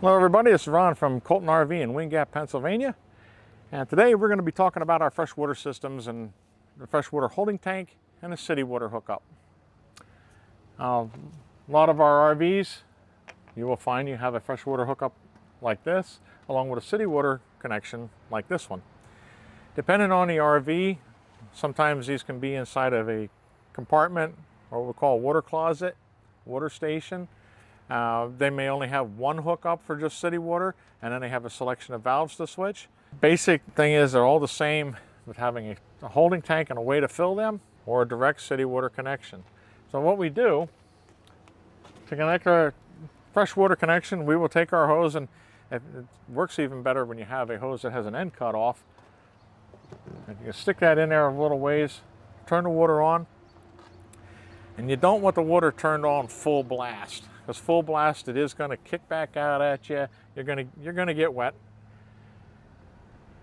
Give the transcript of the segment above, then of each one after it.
Hello everybody, it's Ron from Colton RV in Wind Gap, Pennsylvania. And today we're going to be talking about our freshwater systems and the freshwater holding tank and the city water hookup. A lot of our RVs, you will find you have a freshwater hookup like this, along with a city water connection like this one. Depending on the RV, sometimes these can be inside of a compartment or what we call a water closet, water station. They may only have one hookup for just city water, and then they have a selection of valves to switch. Basic thing is they're all the same with having a holding tank and a way to fill them, or a direct city water connection. So what we do, to connect our freshwater connection, we will take our hose, and it works even better when you have a hose that has an end cut off. And you can stick that in there a little ways, turn the water on, and you don't want the water turned on full blast. Because full blast, it is going to kick back out at you. You're going to get wet.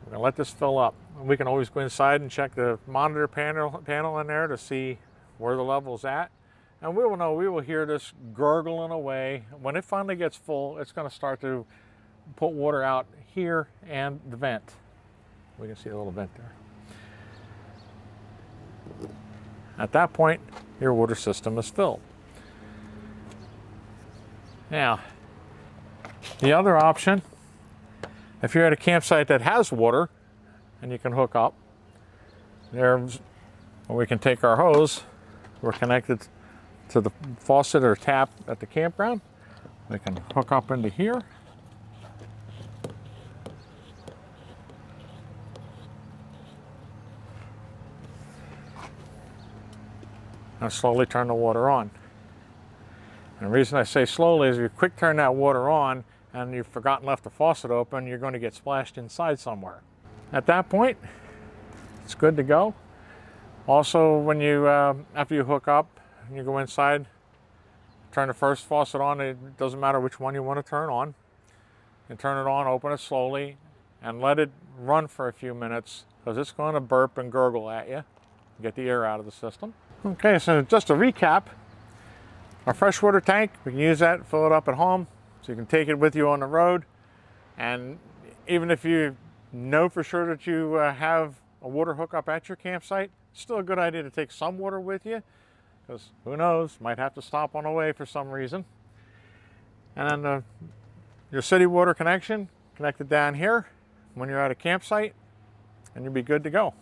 We're going to let this fill up. We can always go inside and check the monitor panel in there to see where the level's at. And we will know, we will hear this gurgling away. When it finally gets full, it's going to start to put water out here and the vent. We can see a little vent there. At that point, your water system is filled. Now, the other option, if you're at a campsite that has water and you can hook up, there's where we can take our hose. We're connected to the faucet or tap at the campground. We can hook up into here. And slowly turn the water on. And the reason I say slowly is if you quick turn that water on and you've forgotten left the faucet open, you're going to get splashed inside somewhere. At that point, it's good to go. Also, when you after you hook up and you go inside, turn the first faucet on. It doesn't matter which one you want to turn on. You turn it on, open it slowly, and let it run for a few minutes because it's going to burp and gurgle at you. Get the air out of the system. Okay, so just to recap, our freshwater tank, we can use that, fill it up at home, so you can take it with you on the road. And even if you know for sure that you have a water hookup at your campsite, it's still a good idea to take some water with you, because who knows, might have to stop on the way for some reason. And then your city water connection, connected down here when you're at a campsite, and you'll be good to go.